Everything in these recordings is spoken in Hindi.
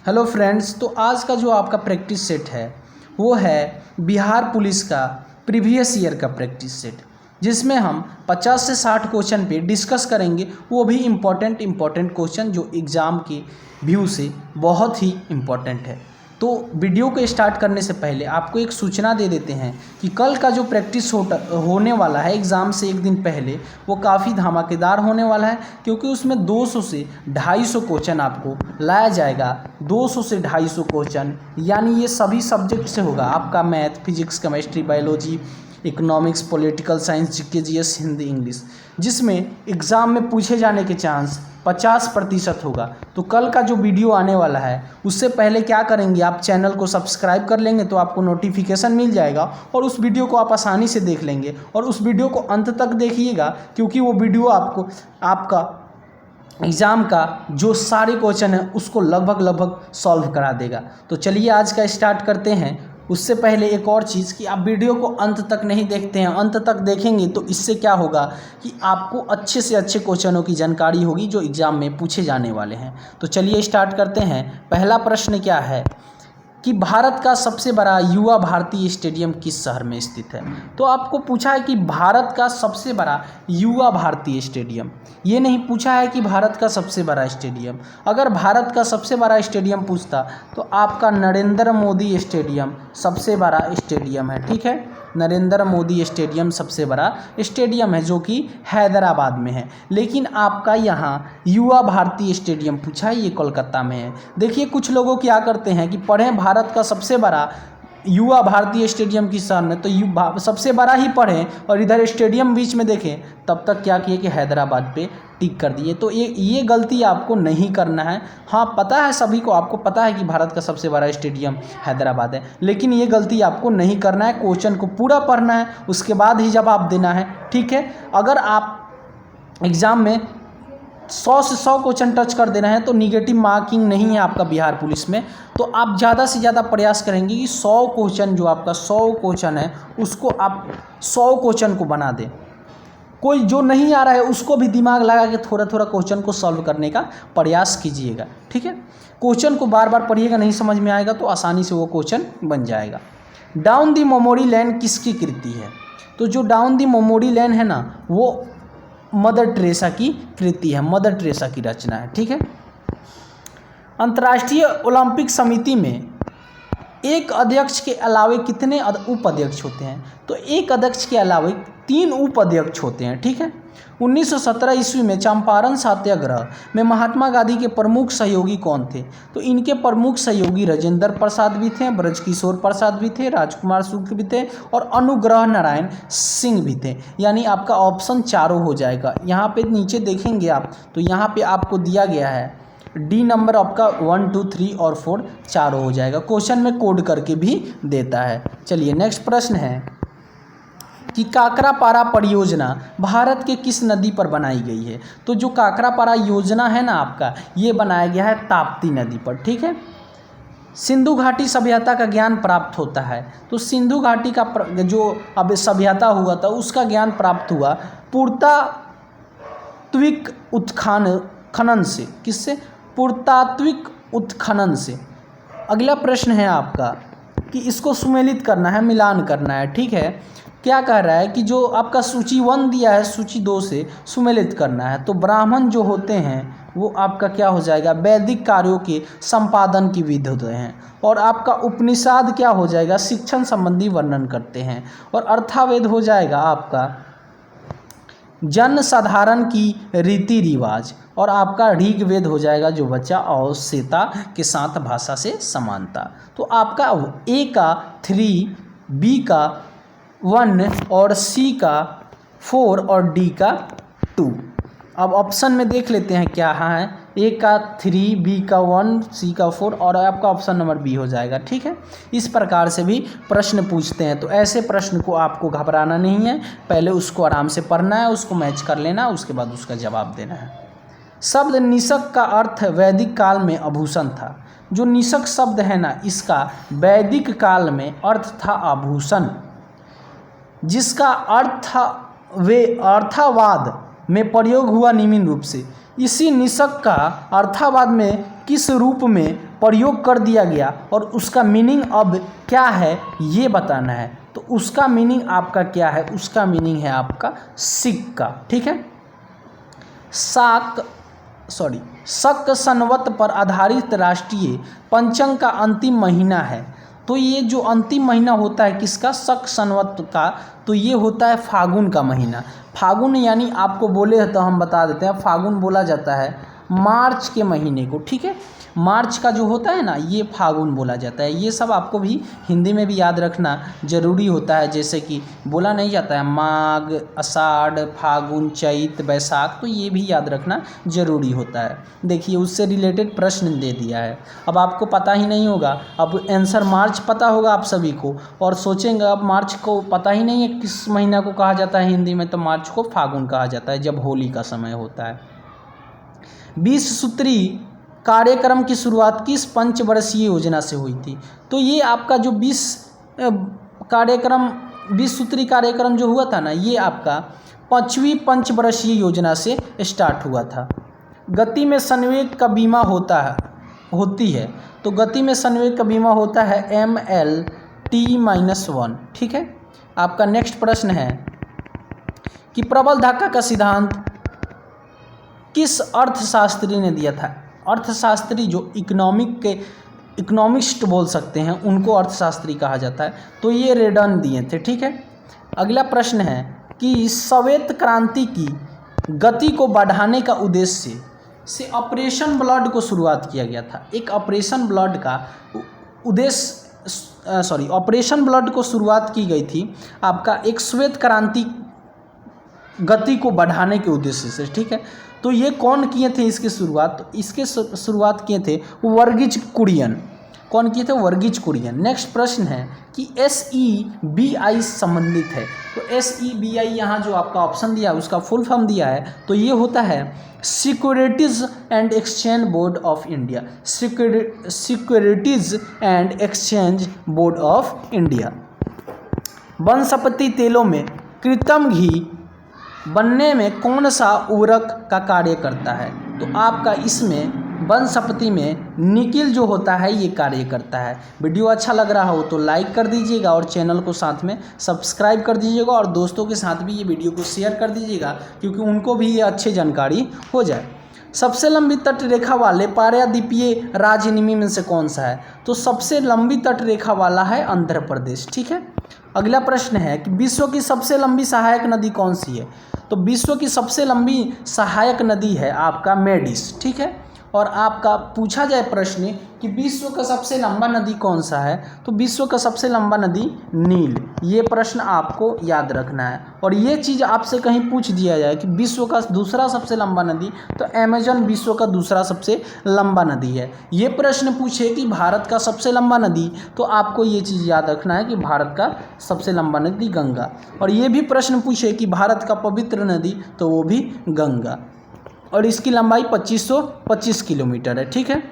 हेलो फ्रेंड्स, तो आज का जो आपका प्रैक्टिस सेट है वो है बिहार पुलिस का प्रीवियस ईयर का प्रैक्टिस सेट, जिसमें हम 50 से 60 क्वेश्चन पे डिस्कस करेंगे। वो भी इम्पॉर्टेंट क्वेश्चन जो एग्ज़ाम के व्यू से बहुत ही इम्पॉर्टेंट है। तो वीडियो को स्टार्ट करने से पहले आपको एक सूचना दे देते हैं कि कल का जो प्रैक्टिस होने वाला है एग्ज़ाम से एक दिन पहले, वो काफ़ी धमाकेदार होने वाला है, क्योंकि उसमें 200 से 250 क्वेश्चन आपको लाया जाएगा। 200 से 250 क्वेश्चन, यानी ये सभी सब्जेक्ट से होगा। आपका math, physics, chemistry, biology, economics, political science, GK, GS, Hindi, English, जिसमें एग्ज़ाम में पूछे जाने के चांस 50% होगा। तो कल का जो वीडियो आने वाला है उससे पहले क्या करेंगे, आप चैनल को सब्सक्राइब कर लेंगे तो आपको नोटिफिकेशन मिल जाएगा और उस वीडियो को आप आसानी से देख लेंगे। और उस वीडियो को अंत तक देखिएगा, क्योंकि वो वीडियो आपको आपका एग्ज़ाम का जो सारे क्वेश्चन हैं उसको लगभग सॉल्व करा देगा। तो चलिए आज का स्टार्ट करते हैं। उससे पहले एक और चीज़ कि आप वीडियो को अंत तक नहीं देखते हैं, अंत तक देखेंगे तो इससे क्या होगा कि आपको अच्छे से अच्छे क्वेश्चनों की जानकारी होगी जो एग्ज़ाम में पूछे जाने वाले हैं। तो चलिए स्टार्ट करते हैं। पहला प्रश्न क्या है कि भारत का सबसे बड़ा युवा भारती स्टेडियम किस शहर में स्थित है। तो आपको पूछा है कि भारत का सबसे बड़ा युवा भारती स्टेडियम, ये नहीं पूछा है कि भारत का सबसे बड़ा स्टेडियम। अगर भारत का सबसे बड़ा स्टेडियम पूछता तो आपका नरेंद्र मोदी स्टेडियम सबसे बड़ा स्टेडियम है। ठीक है, नरेंद्र मोदी स्टेडियम सबसे बड़ा स्टेडियम है जो कि हैदराबाद में है। लेकिन आपका यहाँ युवा भारती स्टेडियम पूछा है, ये कोलकाता में है। देखिए कुछ लोगों क्या करते हैं कि पढ़ें भारत का सबसे बड़ा युवा भारतीय स्टेडियम किस शहर में, तो सबसे बड़ा ही पढ़ें और इधर स्टेडियम बीच में देखें, तब तक क्या किए कि हैदराबाद पे टिक कर दिए। तो ये गलती आपको नहीं करना है। हाँ, पता है सभी को, आपको पता है कि भारत का सबसे बड़ा स्टेडियम हैदराबाद है, लेकिन ये गलती आपको नहीं करना है। क्वेश्चन को पूरा पढ़ना है, उसके बाद ही जवाब देना है। ठीक है, अगर आप एग्ज़ाम में 100 से 100 क्वेश्चन टच कर देना है तो निगेटिव मार्किंग नहीं है आपका बिहार पुलिस में। तो आप ज़्यादा से ज़्यादा प्रयास करेंगे कि 100 क्वेश्चन, जो आपका 100 क्वेश्चन है उसको आप 100 क्वेश्चन को बना दें। कोई जो नहीं आ रहा है उसको भी दिमाग लगा के थोड़ा थोड़ा क्वेश्चन को सॉल्व करने का प्रयास कीजिएगा। ठीक है, क्वेश्चन को बार बार पढ़िएगा, नहीं समझ में आएगा तो आसानी से वो क्वेश्चन बन जाएगा। डाउन दी मेमोरी लैन किसकी कृति है। तो जो डाउन दी मेमोरी लैन है ना, वो मदर टेरेसा की कृति है, मदर टेरेसा की रचना है। ठीक है, अंतर्राष्ट्रीय ओलंपिक समिति में एक अध्यक्ष के अलावे कितने उपाध्यक्ष होते हैं। तो एक अध्यक्ष के अलावे 3 उपाध्यक्ष होते हैं। ठीक है, 1917 ईस्वी में चंपारण सत्याग्रह में महात्मा गांधी के प्रमुख सहयोगी कौन थे। तो इनके प्रमुख सहयोगी राजेंद्र प्रसाद भी थे, ब्रजकिशोर प्रसाद भी थे, राजकुमार शुक्ल भी थे और अनुग्रह नारायण सिंह भी थे। यानी आपका ऑप्शन चारों हो जाएगा। यहाँ पे नीचे देखेंगे आप तो यहाँ पे आपको दिया गया है डी नंबर, आपका 1, 2, 3 और 4 चारों हो जाएगा। क्वेश्चन में कोड करके भी देता है। चलिए नेक्स्ट प्रश्न है कि काकरापारा परियोजना भारत के किस नदी पर बनाई गई है। तो जो काकरापारा योजना है ना आपका, ये बनाया गया है ताप्ती नदी पर। ठीक है, सिंधु घाटी सभ्यता का ज्ञान प्राप्त होता है। तो सिंधु घाटी का जो अब सभ्यता हुआ था उसका ज्ञान प्राप्त हुआ पुरातात्विक उत्खनन से। किससे? पुरातात्विक उत्खनन से। अगला प्रश्न है आपका कि इसको सुमेलित करना है, मिलान करना है। ठीक है, क्या कह रहा है कि जो आपका सूची 1 दिया है सूची 2 से सुमेलित करना है। तो ब्राह्मण जो होते हैं वो आपका क्या हो जाएगा, वैदिक कार्यों के संपादन की विधि होते हैं। और आपका उपनिषद क्या हो जाएगा, शिक्षण संबंधी वर्णन करते हैं। और अर्थावेद हो जाएगा आपका जन साधारण की रीति रिवाज। और आपका ऋग्वेद हो जाएगा जो बच्चा औस्यता के साथ भाषा से समानता। तो आपका ए का 3, बी का 1 और सी का 4 और डी का 2। अब ऑप्शन में देख लेते हैं क्या है। ए का 3, बी का 1, सी का 4 और आपका ऑप्शन नंबर बी हो जाएगा। ठीक है, इस प्रकार से भी प्रश्न पूछते हैं। तो ऐसे प्रश्न को आपको घबराना नहीं है, पहले उसको आराम से पढ़ना है, उसको मैच कर लेना, उसके बाद उसका जवाब देना है। शब्द निषक का अर्थ वैदिक काल में आभूषण था। जो निषक शब्द है ना, इसका वैदिक काल में अर्थ था आभूषण, जिसका अर्थ अर्थवाद में प्रयोग हुआ निम्न रूप से। इसी निषक का अर्थावाद में किस रूप में प्रयोग कर दिया गया और उसका मीनिंग अब क्या है ये बताना है। तो उसका मीनिंग आपका क्या है, उसका मीनिंग है आपका सिक्का। ठीक है, शक संवत पर आधारित राष्ट्रीय पंचांग का अंतिम महीना है। तो ये जो अंतिम महीना होता है किसका, शक संवत का, तो ये होता है फागुन का महीना। फागुन यानी आपको बोले तो हम बता देते हैं, फागुन बोला जाता है मार्च के महीने को। ठीक है, मार्च का जो होता है ना ये फागुन बोला जाता है। ये सब आपको भी हिंदी में भी याद रखना जरूरी होता है, जैसे कि बोला नहीं जाता है माघ, आषाढ़, फागुन, चैत, बैसाख, तो ये भी याद रखना जरूरी होता है। देखिए उससे रिलेटेड प्रश्न दे दिया है। अब आपको पता ही नहीं होगा, अब आंसर मार्च पता होगा आप सभी को, और सोचेंगे अब मार्च को पता ही नहीं है किस महीना को कहा जाता है हिंदी में, तो मार्च को फागुन कहा जाता है जब होली का समय होता है। 20 सूत्री कार्यक्रम की शुरुआत किस पंचवर्षीय योजना से हुई थी। तो ये आपका जो 20 सूत्री कार्यक्रम जो हुआ था ना, ये आपका 5वीं पंचवर्षीय योजना से स्टार्ट हुआ था। गति में संवेग का बीमा होती है, तो गति में संवेग का बीमा होता है MLT-1। ठीक है, आपका नेक्स्ट प्रश्न है कि प्रबल धक्का का सिद्धांत किस अर्थशास्त्री ने दिया था। अर्थशास्त्री जो इकोनॉमिस्ट बोल सकते हैं उनको अर्थशास्त्री कहा जाता है, तो ये रेडन दिए थे। ठीक है, अगला प्रश्न है कि श्वेत क्रांति की गति को बढ़ाने का उद्देश्य से ऑपरेशन ब्लड को शुरुआत किया गया था। एक ऑपरेशन ब्लड का उद्देश्य ऑपरेशन ब्लड को शुरुआत की गई थी आपका एक श्वेत क्रांति गति को बढ़ाने के उद्देश्य से। ठीक है, तो ये कौन किए थे इसकी शुरुआत, तो इसके शुरुआत किए थे वर्गीज कुरियन। कौन किए थे, वर्गीज कुरियन। नेक्स्ट प्रश्न है कि SEBI संबंधित है, तो SEBI यहाँ जो आपका ऑप्शन दिया है उसका फुल फॉर्म दिया है, तो ये होता है securities and exchange board of India. Securities and exchange board of India. वनस्पति तेलों में कृत्रिम घी बनने में कौन सा उर्वरक का कार्य करता है। तो आपका इसमें वनस्पति में निकिल जो होता है ये कार्य करता है। वीडियो अच्छा लग रहा हो तो लाइक कर दीजिएगा और चैनल को साथ में सब्सक्राइब कर दीजिएगा और दोस्तों के साथ भी ये वीडियो को शेयर कर दीजिएगा क्योंकि उनको भी ये अच्छी जानकारी हो जाए। सबसे लंबी तट रेखा वाले पारदीपीय राज्य निम्न में से कौन सा है। तो सबसे लंबी तट रेखा वाला है आंध्र प्रदेश। ठीक है, अगला प्रश्न है कि विश्व की सबसे लंबी सहायक नदी कौन सी है। तो विश्व की सबसे लंबी सहायक नदी है आपका मेडिस। ठीक है, और आपका पूछा जाए प्रश्न कि विश्व का सबसे लंबा नदी कौन सा है, तो विश्व का सबसे लंबा नदी नील। ये प्रश्न आपको याद रखना है। और ये चीज़ आपसे कहीं पूछ दिया जाए कि विश्व का दूसरा सबसे लंबा नदी, तो अमेजन विश्व का दूसरा सबसे लंबा नदी है। ये प्रश्न पूछे कि भारत का सबसे लंबा नदी, तो आपको ये चीज़ याद रखना है कि भारत का सबसे लंबा नदी गंगा। और ये भी प्रश्न पूछे कि भारत का पवित्र नदी, तो वो भी गंगा, और इसकी लंबाई 2525 किलोमीटर है। ठीक है,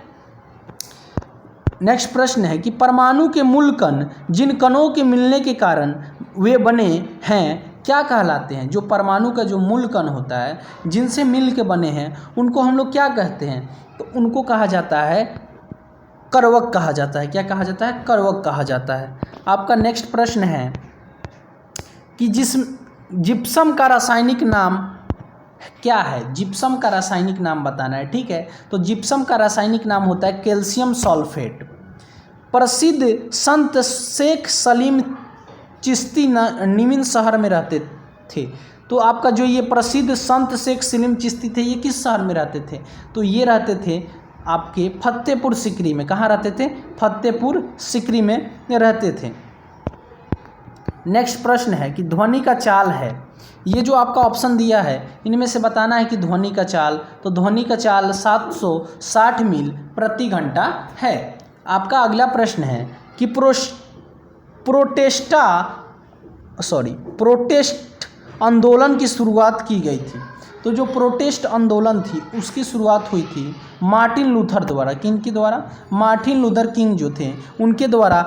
नेक्स्ट प्रश्न है कि परमाणु के मूल कण जिन कणों के मिलने के कारण वे बने हैं क्या कहलाते हैं। जो परमाणु का जो मूल कण होता है जिनसे मिल के बने हैं उनको हम लोग क्या कहते हैं, तो उनको कहा जाता है कर्वक कहा जाता है। क्या कहा जाता है, कर्वक कहा जाता है। आपका नेक्स्ट प्रश्न है कि जिप्सम का रासायनिक नाम क्या है। जिप्सम का रासायनिक नाम बताना है। ठीक है, तो जिप्सम का रासायनिक नाम होता है कैल्शियम सल्फेट। प्रसिद्ध संत शेख सलीम चिश्ती निम्न शहर में रहते थे। तो आपका जो ये प्रसिद्ध संत शेख सलीम चिश्ती थे ये किस शहर में रहते थे, तो ये रहते थे आपके फतेहपुर सिकरी में। कहाँ रहते थे, फतेहपुर सिकरी में रहते थे। नेक्स्ट प्रश्न है कि ध्वनि का चाल है। ये जो आपका ऑप्शन दिया है इनमें से बताना है कि ध्वनि का चाल, तो ध्वनि का चाल 760 मील प्रति घंटा है। आपका अगला प्रश्न है कि प्रोटेस्ट आंदोलन की शुरुआत की गई थी। तो जो प्रोटेस्ट आंदोलन थी उसकी शुरुआत हुई थी मार्टिन लूथर द्वारा। किनके द्वारा, मार्टिन लूथर किंग जो थे उनके द्वारा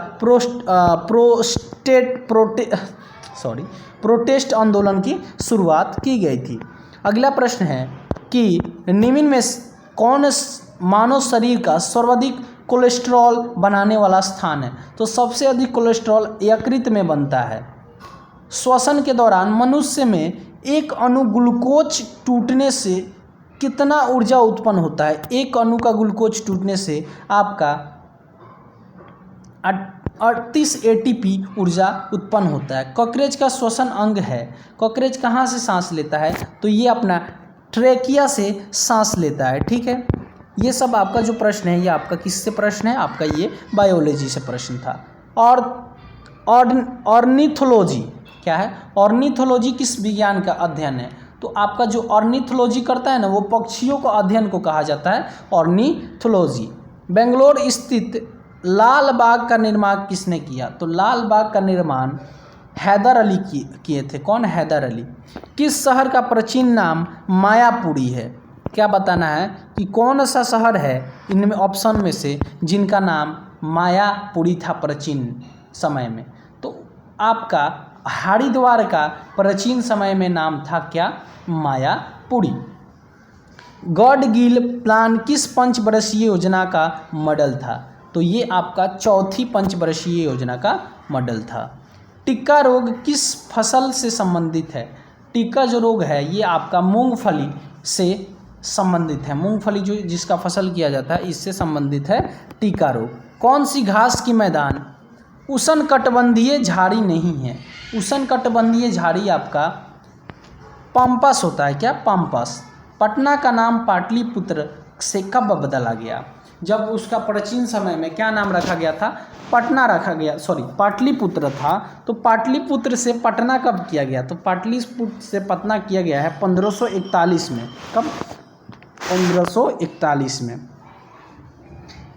प्रोटेस्ट आंदोलन की शुरुआत की गई थी। अगला प्रश्न है कि निम्न में कौन मानव शरीर का सर्वाधिक कोलेस्ट्रॉल बनाने वाला स्थान है? तो सबसे अधिक कोलेस्ट्रॉल यकृत में बनता है। श्वसन के दौरान मनुष्य में एक अणु ग्लूकोज टूटने से कितना ऊर्जा उत्पन्न होता है? एक अणु का ग्लूकोज टूटने से आपका 38 ATP ऊर्जा उत्पन्न होता है। कॉकरोच का श्वसन अंग है। कॉकरोच कहाँ से सांस लेता है? तो ये अपना ट्रेकिया से सांस लेता है। ठीक है, ये सब आपका जो प्रश्न है ये आपका किससे प्रश्न है? आपका ये बायोलॉजी से प्रश्न था। और ऑर्निथोलॉजी क्या है? ऑर्निथोलॉजी किस विज्ञान का अध्ययन है? तो आपका जो ऑर्निथोलॉजी करता है ना, वो पक्षियों का अध्ययन को कहा जाता है ऑर्निथोलॉजी। बेंगलोर स्थित लाल बाग का निर्माण किसने किया? तो लाल बाग का निर्माण हैदर अली किए थे। कौन? हैदर अली। किस शहर का प्राचीन नाम मायापुरी है? क्या बताना है कि कौन सा शहर है इनमें ऑप्शन में से जिनका नाम मायापुरी था प्राचीन समय में? तो आपका हरिद्वार का प्राचीन समय में नाम था क्या? मायापुरी। गॉड गिल प्लान किस पंचवर्षीय योजना का मॉडल था? तो ये आपका चौथी पंचवर्षीय योजना का मॉडल था। टिक्का रोग किस फसल से संबंधित है? टिक्का जो रोग है ये आपका मूंगफली से संबंधित है। मूंगफली जो जिसका फसल किया जाता है इससे संबंधित है टिक्का रोग। कौन सी घास की मैदान उष्णकटिबंधीय झाड़ी नहीं है? उष्णकटिबंधीय झाड़ी आपका पंपस होता है। क्या? पंपस। पटना का नाम पाटलिपुत्र से कब बदला गया? जब उसका प्राचीन समय में क्या नाम रखा गया था? पटना रखा गया, पाटलिपुत्र था। तो पाटलिपुत्र से पटना कब किया गया? तो पाटलिपुत्र से पटना किया गया है 1541 में। कब? 1541 में।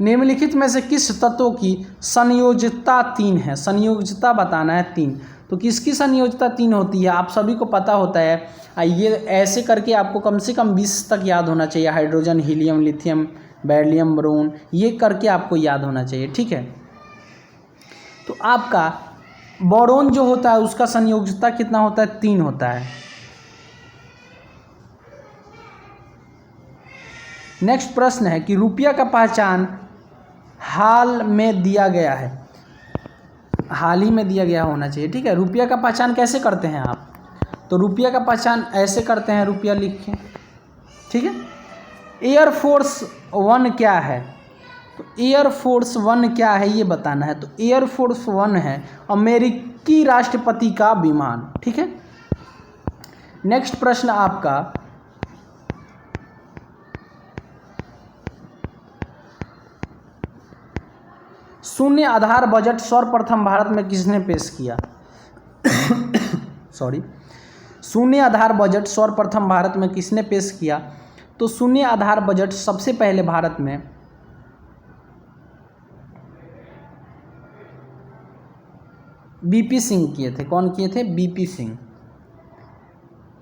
निम्नलिखित में से किस तत्वों की संयोजकता 3 है? संयोजकता बताना है 3। तो किसकी संयोजकता 3 होती है? आप सभी को पता होता है। ये ऐसे करके आपको कम से कम 20 तक याद होना चाहिए। Hydrogen, helium, lithium, beryllium, boron, ये करके आपको याद होना चाहिए। ठीक है, तो आपका बोरोन जो होता है उसका संयोजकता कितना होता है? 3 होता है। नेक्स्ट प्रश्न है कि रुपया का पहचान हाल में दिया गया है। हाल ही में दिया गया होना चाहिए। ठीक है, रुपया का पहचान कैसे करते हैं आप? तो रुपया का पहचान ऐसे करते हैं, रुपया लिख के। ठीक है, एयरफोर्स 1 क्या है? तो एयरफोर्स 1 क्या है ये बताना है। तो एयरफोर्स 1 है अमेरिकी राष्ट्रपति का विमान। ठीक है, नेक्स्ट प्रश्न आपका शून्य आधार बजट सर्वप्रथम भारत में किसने पेश किया? शून्य आधार बजट सर्वप्रथम भारत में किसने पेश किया? तो शून्य आधार बजट सबसे पहले भारत में बीपी सिंह किए थे। कौन किए थे? बीपी सिंह।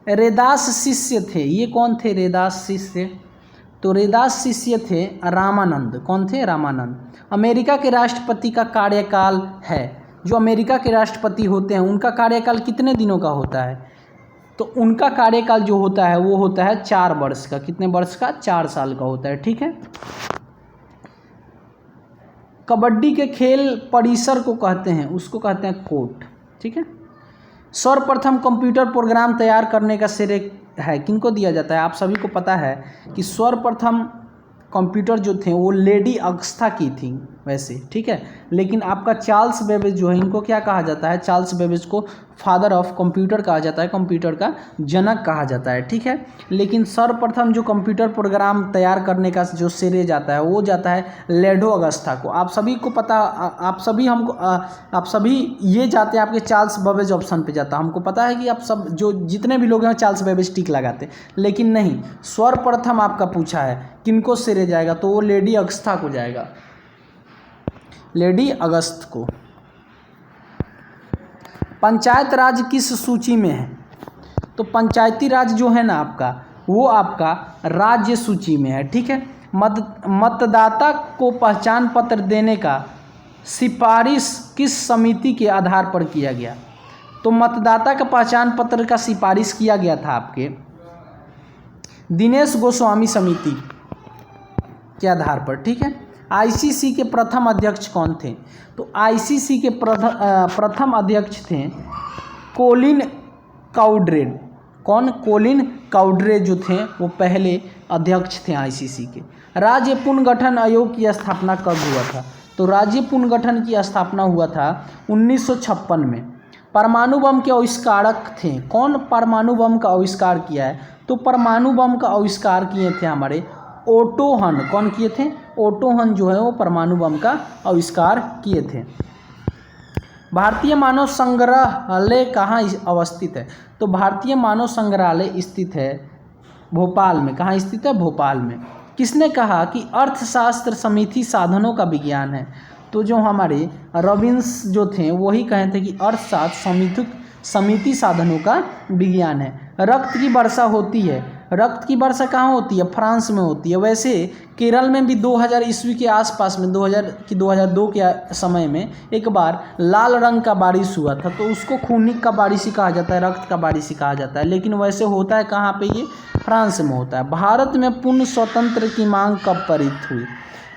रैदास शिष्य थे। ये कौन थे रैदास शिष्य? तो रैदास शिष्य थे रामानंद। कौन थे? रामानंद। अमेरिका के राष्ट्रपति का कार्यकाल है, जो अमेरिका के राष्ट्रपति होते हैं उनका कार्यकाल कितने दिनों का होता है? तो उनका कार्यकाल जो होता है वो होता है 4 वर्ष का। कितने वर्ष का? 4 साल का होता है। ठीक है, कबड्डी के खेल परिसर को कहते हैं, उसको कहते हैं कोर्ट। ठीक है, सर्वप्रथम कंप्यूटर प्रोग्राम तैयार करने का श्रेय है किनको दिया जाता है? आप सभी को पता है कि सर्वप्रथम कंप्यूटर जो थे वो लेडी अगस्ता की थी वैसे। ठीक है, लेकिन आपका चार्ल्स बेबेज जो है इनको क्या कहा जाता है? चार्ल्स बेबेज को फादर ऑफ कंप्यूटर कहा जाता है, कंप्यूटर का जनक कहा जाता है। ठीक है, लेकिन सर्वप्रथम जो कंप्यूटर प्रोग्राम तैयार करने का जो श्रेय जाता है वो जाता है लेडो अगस्ता को। आप सभी को पता, आप सभी ये जाते हैं आपके चार्ल्स बेबेज ऑप्शन पे जाता है। हमको पता है कि आप सब जो जितने भी लोग हैं चार्ल्स बेबेज टिक लगाते, लेकिन नहीं, सर्वप्रथम आपका पूछा है किनको श्रेय जाएगा? तो वो लेडी अगस्ता को जाएगा, लेडी अगस्त को। पंचायत राज किस सूची में है? तो पंचायती राज जो है ना आपका वो आपका राज्य सूची में है। ठीक है, मतदाता को पहचान पत्र देने का सिफारिश किस समिति के आधार पर किया गया? तो मतदाता का पहचान पत्र का सिफारिश किया गया था आपके दिनेश गोस्वामी समिति के आधार पर, ठीक है। आईसीसी के प्रथम अध्यक्ष कौन थे? तो आईसीसी के प्रथम अध्यक्ष थे कोलिन काउड्रेड। कौन? कोलिन काउड्रेड जो थे वो पहले अध्यक्ष थे आईसीसी के। राज्य पुनर्गठन आयोग की स्थापना कब हुआ था? तो राज्य पुनर्गठन की स्थापना हुआ था 1956 में। परमाणु बम के आविष्कारक थे कौन? परमाणु बम का आविष्कार किया है तो परमाणु बम का आविष्कार किए थे हमारे ओटो हन। कौन किए थे? ओटो हन जो है वो परमाणु बम का आविष्कार किए थे। भारतीय मानव संग्रहालय कहाँ अवस्थित है? तो भारतीय मानव संग्रहालय स्थित है भोपाल में। कहाँ स्थित है? भोपाल में। किसने कहा कि अर्थशास्त्र समिति साधनों का विज्ञान है? तो जो हमारे रॉबिन्स जो थे वही कहे थे कि अर्थशास्त्र समिति साधनों का विज्ञान है। रक्त की वर्षा होती है, रक्त की वर्षा कहाँ होती है? फ्रांस में होती है। वैसे केरल में भी 2000 ईस्वी के आसपास में 2002 के समय में एक बार लाल रंग का बारिश हुआ था, तो उसको खूनी का बारिश ही कहा जाता है, रक्त का बारिश ही कहा जाता है। लेकिन वैसे होता है कहाँ पे? ये फ्रांस में होता है। भारत में पूर्ण स्वतंत्र की मांग कब पारित हुई?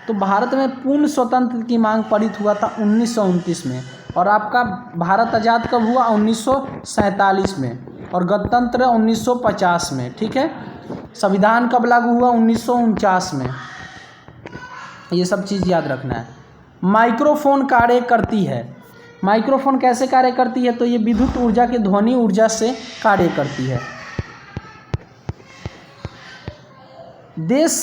तो भारत में पूर्ण स्वतंत्र की मांग पारित हुआ था 1929 में। और आपका भारत आज़ाद कब हुआ? 1947 में। और गणतंत्र 1950 में, ठीक है। संविधान कब लागू हुआ? 1949 में। ये सब चीज़ याद रखना है। माइक्रोफोन कार्य करती है। माइक्रोफोन कैसे कार्य करती है? तो ये विद्युत ऊर्जा के ध्वनि ऊर्जा से कार्य करती है। देश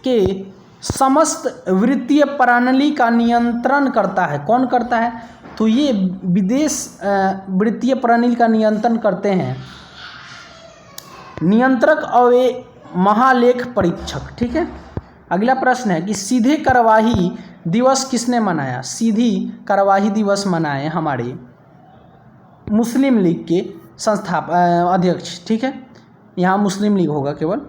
के समस्त वित्तीय प्रणाली का नियंत्रण करता है। कौन करता है? तो ये विदेश वित्तीय प्रणाली का नियंत्रण करते हैं नियंत्रक और महालेख परीक्षक, ठीक है। अगला प्रश्न है कि सीधे कार्यवाही दिवस किसने मनाया? सीधी कार्यवाही दिवस मनाए हमारे मुस्लिम लीग के अध्यक्ष, ठीक है। यहाँ मुस्लिम लीग होगा केवल।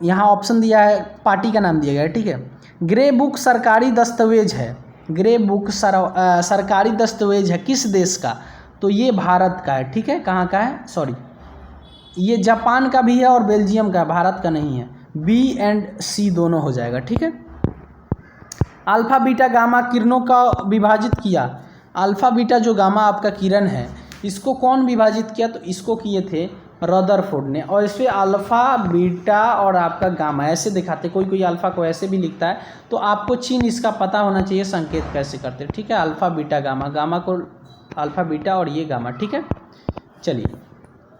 यहाँ ऑप्शन दिया है, पार्टी का नाम दिया गया है, ठीक है। ग्रे बुक सरकारी दस्तावेज है। ग्रे बुक सरकारी दस्तावेज है किस देश का? तो ये भारत का है, ठीक है। कहाँ का है? सॉरी, ये जापान का भी है और बेल्जियम का है, भारत का नहीं है। बी एंड सी दोनों हो जाएगा, ठीक है। अल्फा बीटा गामा किरणों का विभाजित किया। अल्फा बीटा जो गामा आपका किरण है इसको कौन विभाजित किया? तो इसको किए थे रदरफोर्ड ने। और इसमें अल्फ़ा बीटा और आपका गामा ऐसे दिखाते, कोई कोई अल्फ़ा को ऐसे भी लिखता है, तो आपको चिन्ह इसका पता होना चाहिए संकेत कैसे करते हैं, ठीक है। अल्फ़ा बीटा गामा, गामा को अल्फ़ा बीटा और ये गामा, ठीक है। चलिए,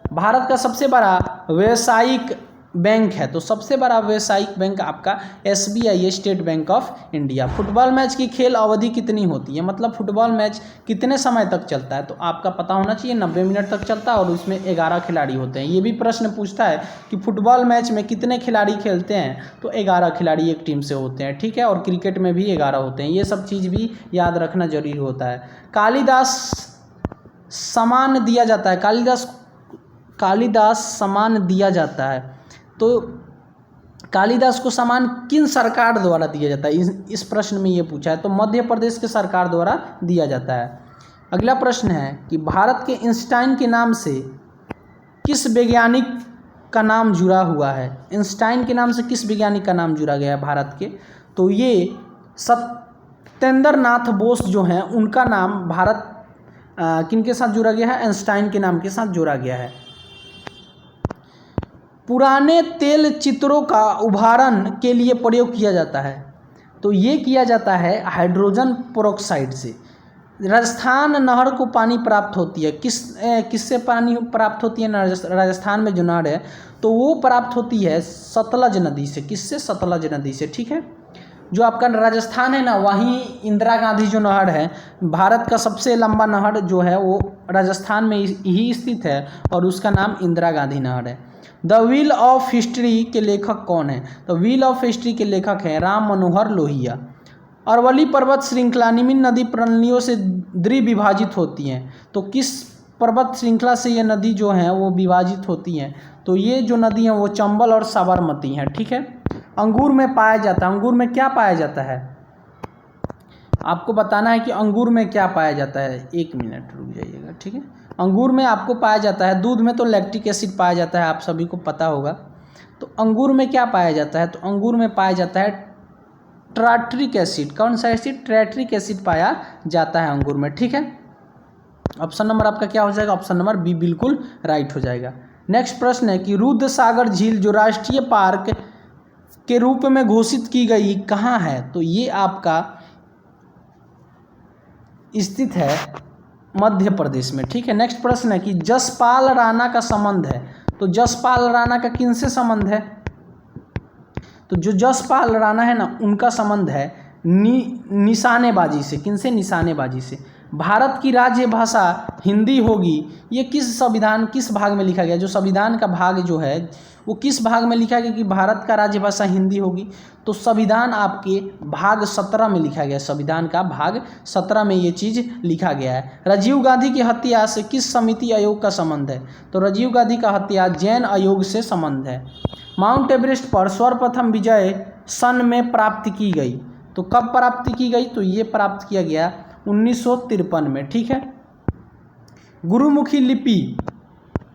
भारत का सबसे बड़ा व्यावसायिक बैंक है तो सबसे बड़ा व्यावसायिक बैंक आपका SBI, state bank of India. Football match की खेल अवधि कितनी होती है? मतलब फुटबॉल मैच कितने समय तक चलता है? तो आपका पता होना चाहिए 90 मिनट तक चलता है और उसमें 11 खिलाड़ी होते हैं। ये भी प्रश्न पूछता है कि फुटबॉल मैच में कितने खिलाड़ी खेलते हैं? तो 11 खिलाड़ी एक टीम से होते हैं, ठीक है। और क्रिकेट में भी 11 होते हैं। ये सब चीज़ भी याद रखना जरूरी होता है। कालिदास सम्मान दिया जाता है। कालिदास सम्मान दिया जाता है तो कालिदास को सम्मान किन सरकार द्वारा दिया जाता है? इस प्रश्न में ये पूछा है तो मध्य प्रदेश के सरकार द्वारा दिया जाता है। अगला प्रश्न है कि भारत के आइंस्टाइन के नाम से किस वैज्ञानिक का नाम जुड़ा हुआ है? आइंस्टाइन के नाम से किस वैज्ञानिक का नाम जुड़ा गया है भारत के? तो ये सत्येंद्र नाथ बोस जो हैं उनका नाम भारत किनके साथ जुड़ा गया है? आइंस्टाइन के नाम के साथ जुड़ा गया है। पुराने तेल चित्रों का उभारण के लिए प्रयोग किया जाता है तो ये किया जाता है हाइड्रोजन पेरोक्साइड से। राजस्थान नहर को पानी प्राप्त होती है किससे पानी प्राप्त होती है? राजस्थान में जो नहर है तो वो प्राप्त होती है सतलज नदी से। किससे? सतलज नदी से, ठीक है। जो आपका राजस्थान है ना, वहीं इंदिरा गांधी जो नहर है, भारत का सबसे लंबा नहर जो है वो राजस्थान में ही स्थित है और उसका नाम इंदिरा गांधी नहर है। द व्हील ऑफ हिस्ट्री के लेखक कौन है? तो व्हील ऑफ हिस्ट्री के लेखक हैं राम मनोहर लोहिया। अरवली पर्वत श्रृंखला निम्न नदी प्रणालियों से द्विविभाजित होती हैं तो किस पर्वत श्रृंखला से ये नदी जो है वो विभाजित होती हैं? तो ये जो नदी हैं वो चंबल और साबरमती हैं, ठीक है। अंगूर में पाया जाता है, अंगूर में क्या पाया जाता है? आपको बताना है कि अंगूर में क्या पाया जाता है। 1 मिनट रुक जाइएगा, ठीक है। अंगूर में आपको पाया जाता है, दूध में तो लैक्टिक एसिड पाया जाता है, आप सभी को पता होगा। तो अंगूर में क्या पाया जाता है? तो अंगूर में पाया जाता है टार्ट्रिक एसिड। कौन सा एसिड? टार्ट्रिक एसिड पाया जाता है अंगूर में। ठीक है, ऑप्शन नंबर आपका क्या हो जाएगा? ऑप्शन नंबर बी बिल्कुल राइट हो जाएगा। नेक्स्ट प्रश्न है कि रुद्र सागर झील जो राष्ट्रीय पार्क के रूप में घोषित की गई कहाँ है? तो ये आपका स्थित है मध्य प्रदेश में। ठीक है, नेक्स्ट प्रश्न है कि जसपाल राणा का संबंध है। तो जसपाल राणा का किनसे संबंध है? तो जो जसपाल राणा है ना, उनका संबंध है निशानेबाजी से। किनसे? निशानेबाजी से। भारत की राज्य भाषा हिंदी होगी, ये किस संविधान किस भाग में लिखा गया? जो संविधान का भाग जो है वो किस भाग में लिखा गया कि भारत का राज्य भाषा हिंदी होगी? तो संविधान आपके भाग 17 में लिखा गया। संविधान का भाग 17 में ये चीज़ लिखा गया है। राजीव गांधी की हत्या से किस समिति आयोग का संबंध है? तो राजीव गांधी का हत्या जैन आयोग से संबंध है। माउंट एवरेस्ट पर सर्वप्रथम विजय सन में प्राप्त की गई। तो कब प्राप्त की गई? तो ये प्राप्त किया गया 1953 में। ठीक है, गुरुमुखी लिपि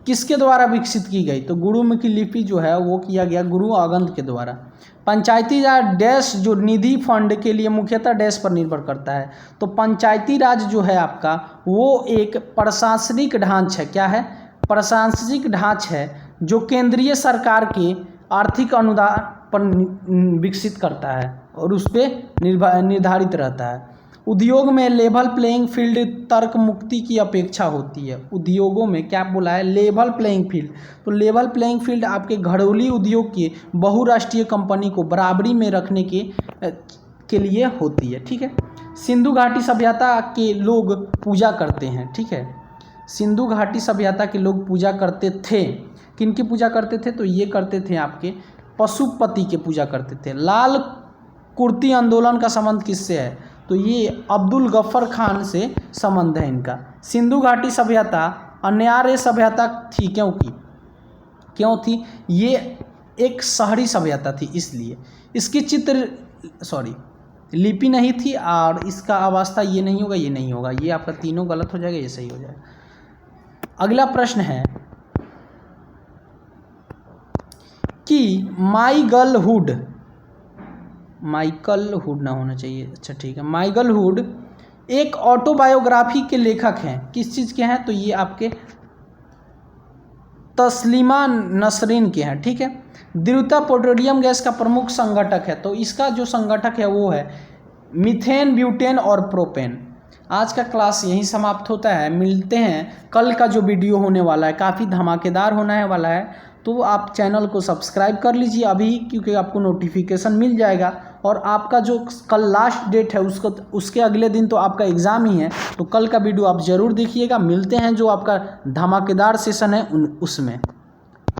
किसके द्वारा विकसित की गई? तो गुरुमुखी लिपि जो है वो किया गया गुरु अंगद के द्वारा। पंचायती राज डैश जो निधि फंड के लिए मुख्यतः डैश पर निर्भर करता है। तो पंचायती राज जो है आपका वो एक प्रशासनिक ढांच है। क्या है? प्रशासनिक ढांच है जो केंद्रीय सरकार के आर्थिक अनुदान पर विकसित करता है और उस पर निर्धारित रहता है। उद्योग में लेवल प्लेइंग फील्ड तर्क मुक्ति की अपेक्षा होती है। उद्योगों में क्या बोला है? Level playing field. तो लेवल प्लेइंग फील्ड आपके घरेलू उद्योग के बहुराष्ट्रीय कंपनी को बराबरी में रखने के लिए होती है। ठीक है, सिंधु घाटी सभ्यता के लोग पूजा करते हैं। ठीक है, सिंधु घाटी सभ्यता के लोग पूजा करते थे। किनकी पूजा करते थे? तो ये करते थे आपके पशुपति के पूजा करते थे। लाल कुर्ती आंदोलन का संबंध किससे है? तो ये अब्दुल गफ्फर खान से संबंध है इनका। सिंधु घाटी सभ्यता अन्यार्य सभ्यता थी क्यों थी? ये एक शहरी सभ्यता थी, इसलिए इसकी लिपि नहीं थी और इसका अवस्था ये नहीं होगा, ये नहीं होगा, ये आपका तीनों गलत हो जाएगा, ये सही हो जाएगा। अगला प्रश्न है कि माइकल हुड ना होना चाहिए। अच्छा ठीक है, माइकल हुड एक ऑटोबायोग्राफी के लेखक हैं। किस चीज़ के हैं? तो ये आपके तस्लीमा नसरीन के हैं। ठीक है, द्वितीय पेट्रोलियम गैस का प्रमुख संगठक है। तो इसका जो संगठक है वो है मीथेन, ब्यूटेन और प्रोपेन। आज का क्लास यहीं समाप्त होता है। मिलते हैं कल का जो वीडियो होने वाला है, काफ़ी धमाकेदार होने वाला है। तो आप चैनल को सब्सक्राइब कर लीजिए अभी, क्योंकि आपको नोटिफिकेशन मिल जाएगा। और आपका जो कल लास्ट डेट है उसके अगले दिन तो आपका एग्ज़ाम ही है, तो कल का वीडियो आप ज़रूर देखिएगा। मिलते हैं जो आपका धमाकेदार सेशन है उसमें।